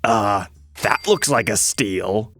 That looks like a steal.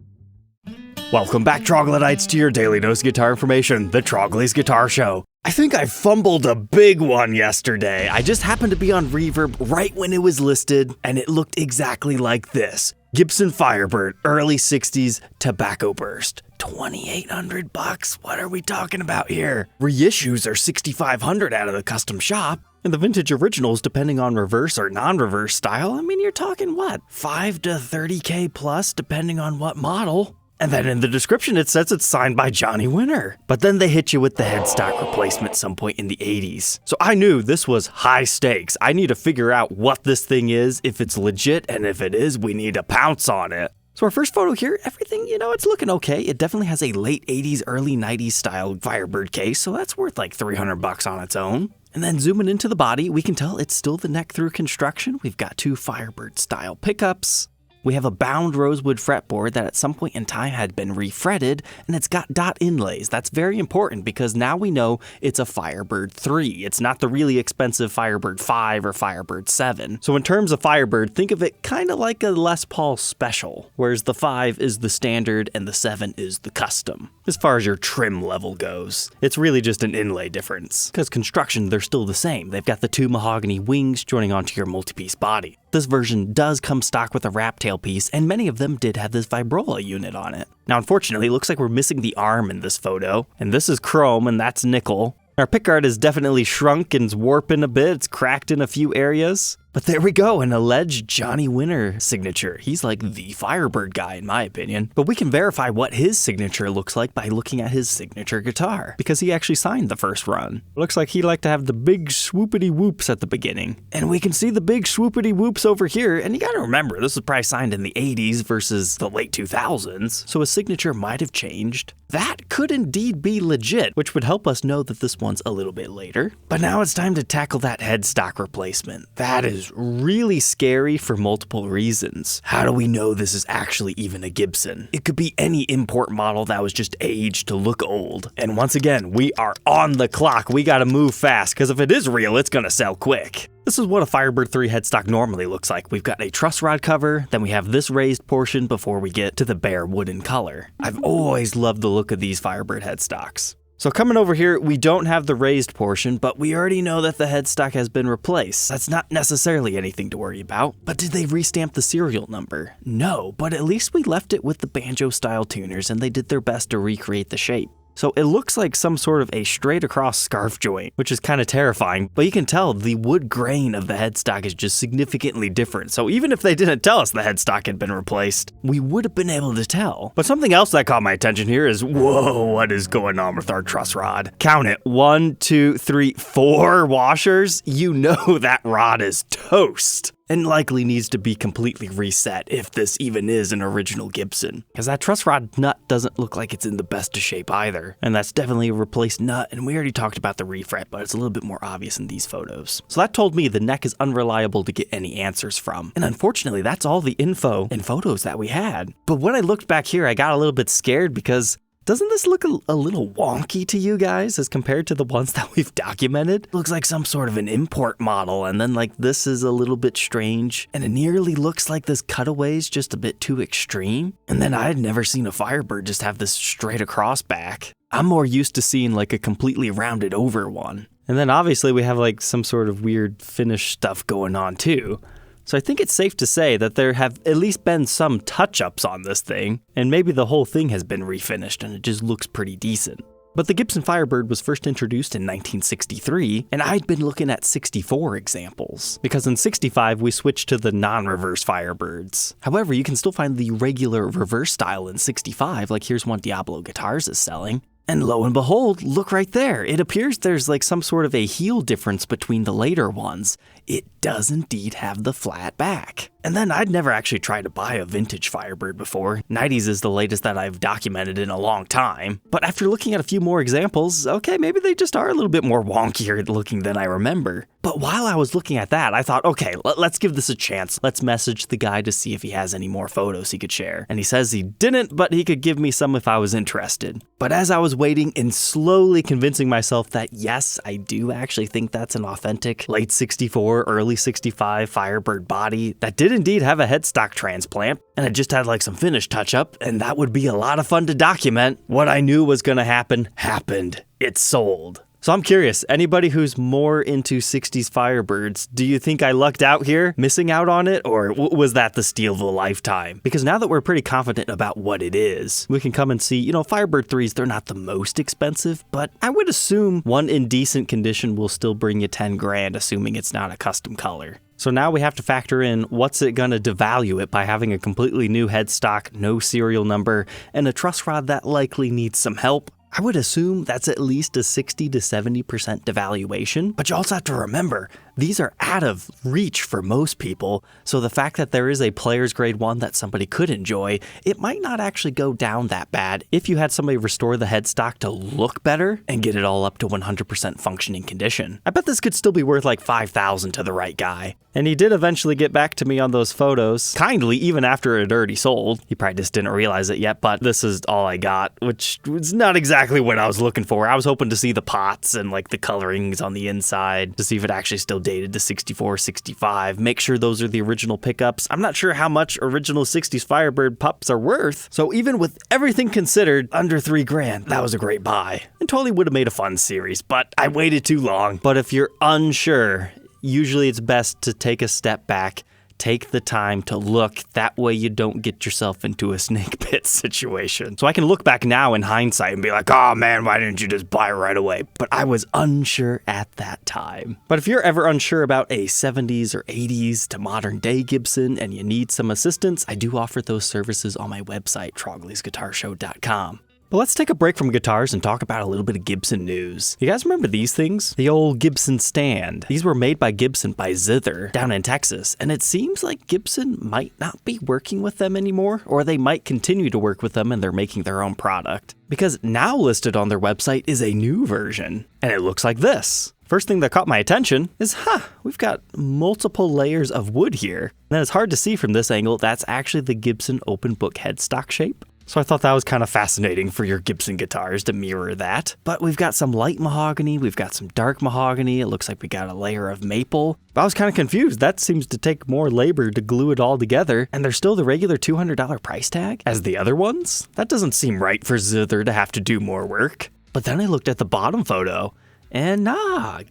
Welcome back, Troglodytes, to your daily dose of guitar information, the Trogly's Guitar Show. I think I fumbled a big one yesterday. I just happened to be on Reverb right when it was listed, and it looked exactly like this. Gibson Firebird, early 60s, tobacco burst. $2,800 What are we talking about here? Reissues are $6,500 out of the custom shop. And the vintage originals, depending on reverse or non-reverse style, I mean, you're talking what? $5 to $30K plus, depending on what model. And then in the description it says it's signed by Johnny Winter. But then they hit you with the headstock replacement some point in the 80s. So I knew this was high stakes. I need to figure out what this thing is, if it's legit, and if it is, we need to pounce on it. So our first photo here, everything, it's looking okay. It definitely has a late 80s, early 90s style Firebird case, so that's worth like $300 on its own. And then zooming into the body, we can tell it's still the neck through construction. We've got two Firebird style pickups. We have a bound rosewood fretboard that at some point in time had been refretted, and it's got dot inlays. That's very important because now we know it's a Firebird 3. It's not the really expensive Firebird 5 or Firebird 7. So in terms of Firebird, think of it kind of like a Les Paul Special, whereas the 5 is the standard and the 7 is the custom. As far as your trim level goes, it's really just an inlay difference. Because construction, they're still the same. They've got the two mahogany wings joining onto your multi-piece body. This version does come stock with a wrap tailpiece, and many of them did have this vibrola unit on it. Now, unfortunately, it looks like we're missing the arm in this photo, and this is chrome and that's nickel. Our pickguard is definitely shrunk and warping a bit, it's cracked in a few areas. But there we go, an alleged Johnny Winter signature. He's like the Firebird guy in my opinion. But we can verify what his signature looks like by looking at his signature guitar, because he actually signed the first run. Looks like he liked to have the big swoopity whoops at the beginning. And we can see the big swoopity whoops over here, and you gotta remember, this was probably signed in the 80s versus the late 2000s, so his signature might have changed. That could indeed be legit, which would help us know that this one's a little bit later. But now it's time to tackle that headstock replacement. That is really scary for multiple reasons. How do we know this is actually even a Gibson? It could be any import model that was just aged to look old. And once again, we are on the clock. We gotta move fast, because if it is real, it's gonna sell quick. This is what a Firebird 3 headstock normally looks like. We've got a truss rod cover, then we have this raised portion before we get to the bare wooden color. I've always loved the look of these Firebird headstocks. So coming over here, we don't have the raised portion, but we already know that the headstock has been replaced. That's not necessarily anything to worry about. But did they restamp the serial number? No, but at least we left it with the banjo style tuners and they did their best to recreate the shape. So it looks like some sort of a straight across scarf joint, which is kind of terrifying, but you can tell the wood grain of the headstock is just significantly different. So even if they didn't tell us the headstock had been replaced, we would have been able to tell. But something else that caught my attention here is, whoa, what is going on with our truss rod? Count it, 1, 2, 3, 4 washers. You know that rod is toast. And likely needs to be completely reset if this even is an original Gibson. Because that truss rod nut doesn't look like it's in the best of shape either. And that's definitely a replaced nut, and we already talked about the refret, but it's a little bit more obvious in these photos. So that told me the neck is unreliable to get any answers from. And unfortunately, that's all the info and photos that we had. But when I looked back here, I got a little bit scared because doesn't this look a little wonky to you guys as compared to the ones that we've documented? Looks like some sort of an import model, and then like this is a little bit strange, and it nearly looks like this cutaway's just a bit too extreme. And then I had never seen a Firebird just have this straight across back. I'm more used to seeing like a completely rounded over one. And then obviously we have like some sort of weird finish stuff going on too. So I think it's safe to say that there have at least been some touch-ups on this thing, and maybe the whole thing has been refinished and it just looks pretty decent. But the Gibson Firebird was first introduced in 1963, and I'd been looking at 64 examples, because in 65 we switched to the non-reverse Firebirds. However, you can still find the regular reverse style in 65, like here's one Diablo Guitars is selling. And lo and behold, look right there. It appears there's like some sort of a heel difference between the later ones. It does indeed have the flat back. And then I'd never actually tried to buy a vintage Firebird before. 90s is the latest that I've documented in a long time. But after looking at a few more examples, okay, maybe they just are a little bit more wonkier looking than I remember. But while I was looking at that, I thought, okay, let's give this a chance. Let's message the guy to see if he has any more photos he could share. And he says he didn't, but he could give me some if I was interested. But as I was waiting and slowly convincing myself that yes, I do actually think that's an authentic late 64 64, early 65 Firebird body that did indeed have a headstock transplant, and it just had like some finish touch-up, and that would be a lot of fun to document. What I knew was gonna happen, happened. It sold. So I'm curious, anybody who's more into 60s Firebirds, do you think I lucked out here, missing out on it, or was that the steal of a lifetime? Because now that we're pretty confident about what it is, we can come and see, Firebird 3s, they're not the most expensive, but I would assume one in decent condition will still bring you 10 grand, assuming it's not a custom color. So now we have to factor in what's it gonna devalue it by having a completely new headstock, no serial number, and a truss rod that likely needs some help. I would assume that's at least a 60 to 70% devaluation, but you also have to remember, these are out of reach for most people, so the fact that there is a player's grade one that somebody could enjoy, it might not actually go down that bad if you had somebody restore the headstock to look better and get it all up to 100% functioning condition. I bet this could still be worth like $5,000 to the right guy. And he did eventually get back to me on those photos, kindly, even after it had already sold. He probably just didn't realize it yet, but this is all I got, which was not exactly what I was looking for. I was hoping to see the pots and like the colorings on the inside to see if it actually still dated to 64, 65, make sure those are the original pickups. I'm not sure how much original 60s Firebird pups are worth, so even with everything considered, under 3 grand, that was a great buy. And totally would have made a fun series, but I waited too long. But if you're unsure, usually it's best to take a step back, take the time to look, that way you don't get yourself into a snake pit situation. So I can look back now in hindsight and be like, oh man, why didn't you just buy it right away? But I was unsure at that time. But if you're ever unsure about a 70s or 80s to modern day Gibson and you need some assistance, I do offer those services on my website, troglysguitarshow.com. But let's take a break from guitars and talk about a little bit of Gibson news. You guys remember these things? The old Gibson stand. These were made by Gibson by Zither down in Texas, and it seems like Gibson might not be working with them anymore, or they might continue to work with them and they're making their own product. Because now listed on their website is a new version, and it looks like this. First thing that caught my attention is, we've got multiple layers of wood here. And then it's hard to see from this angle, that's actually the Gibson open book headstock shape. So I thought that was kind of fascinating for your Gibson guitars to mirror that. But we've got some light mahogany, we've got some dark mahogany, it looks like we got a layer of maple. But I was kind of confused, that seems to take more labor to glue it all together, and there's still the regular $200 price tag as the other ones? That doesn't seem right for Zither to have to do more work. But then I looked at the bottom photo, and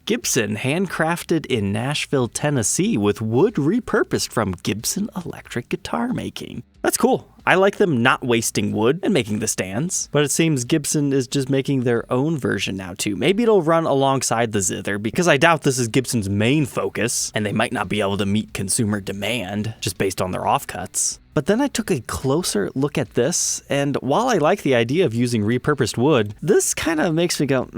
Gibson handcrafted in Nashville, Tennessee with wood repurposed from Gibson electric guitar making. That's cool. I like them not wasting wood and making the stands, but it seems Gibson is just making their own version now too. Maybe it'll run alongside the Zither because I doubt this is Gibson's main focus and they might not be able to meet consumer demand just based on their offcuts. But then I took a closer look at this, and while I like the idea of using repurposed wood, this kind of makes me go,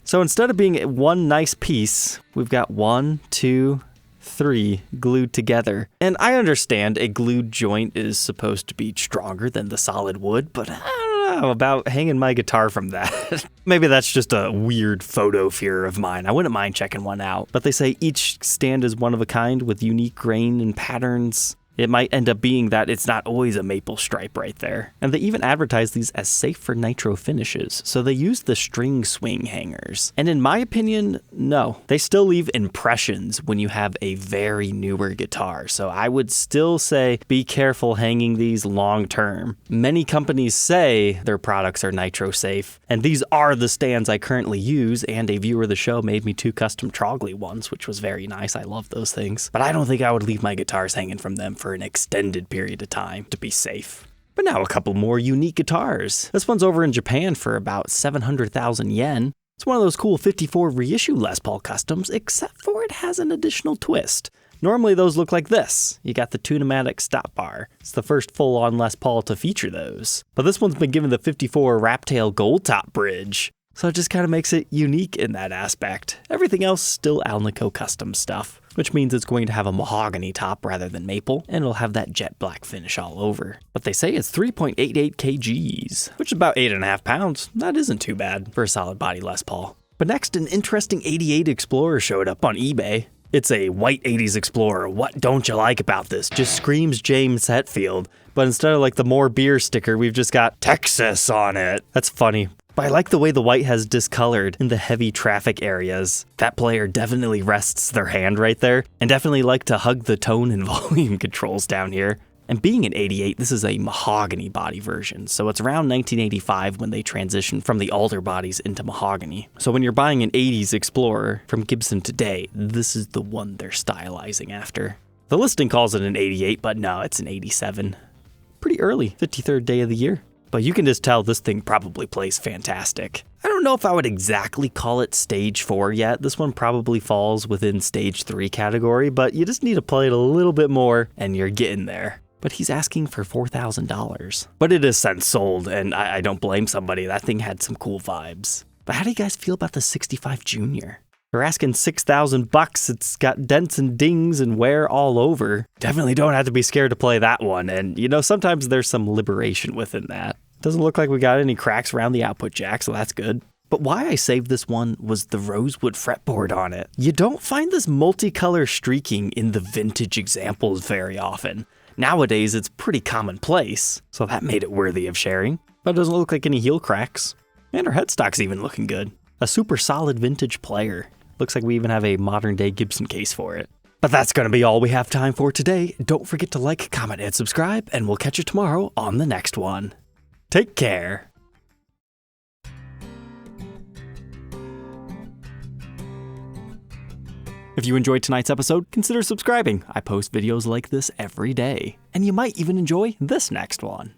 So instead of being one nice piece, we've got 1, 2, 3 glued together. And I understand a glued joint is supposed to be stronger than the solid wood, but I don't know about hanging my guitar from that. Maybe that's just a weird photo fear of mine. I wouldn't mind checking one out. But they say each stand is one of a kind with unique grain and patterns. It might end up being that it's not always a maple stripe right there. And they even advertise these as safe for nitro finishes, so they use the string swing hangers. And in my opinion, no. They still leave impressions when you have a very newer guitar, so I would still say be careful hanging these long term. Many companies say their products are nitro safe, and these are the stands I currently use, and a viewer of the show made me 2 custom Trogly ones, which was very nice. I love those things. But I don't think I would leave my guitars hanging from them for an extended period of time to be safe. But now a couple more unique guitars. This one's over in Japan for about 700,000 yen. It's one of those cool 54 reissue Les Paul customs, except for it has an additional twist. Normally those look like this. You got the Tune-O-Matic stop bar. It's the first full-on Les Paul to feature those. But this one's been given the 54 Raptail gold top bridge. So it just kind of makes it unique in that aspect. Everything else still Alnico custom stuff, which means it's going to have a mahogany top rather than maple, and it'll have that jet black finish all over. But they say it's 3.88 kgs, which is about 8.5 pounds. That isn't too bad for a solid body Les Paul. But next, an interesting 88 Explorer showed up on eBay. It's a white 80s Explorer. What don't you like about this? Just screams James Hetfield. But instead of like the more beer sticker, we've just got Texas on it. That's funny. But I like the way the white has discolored in the heavy traffic areas. That player definitely rests their hand right there, and definitely like to hug the tone and volume controls down here. And being an 88, this is a mahogany body version, so it's around 1985 when they transitioned from the alder bodies into mahogany. So when you're buying an 80s Explorer from Gibson today, this is the one they're stylizing after. The listing calls it an 88, but no, it's an 87. Pretty early, 53rd day of the year. But you can just tell this thing probably plays fantastic. I don't know if I would exactly call it stage 4 yet. This one probably falls within stage 3 category, but you just need to play it a little bit more and you're getting there. But he's asking for $4,000. But it is since sold, and I don't blame somebody. That thing had some cool vibes. But how do you guys feel about the 65 Junior? They're asking $6,000. It's got dents and dings and wear all over. Definitely don't have to be scared to play that one. And you know, sometimes there's some liberation within that. Doesn't look like we got any cracks around the output jack, so that's good. But why I saved this one was the rosewood fretboard on it. You don't find this multicolor streaking in the vintage examples very often. Nowadays, it's pretty commonplace, so that made it worthy of sharing. But it doesn't look like any heel cracks. And our headstock's even looking good. A super solid vintage player. Looks like we even have a modern day Gibson case for it. But that's gonna be all we have time for today. Don't forget to like, comment, and subscribe, and we'll catch you tomorrow on the next one. Take care. If you enjoyed tonight's episode, consider subscribing. I post videos like this every day. And you might even enjoy this next one.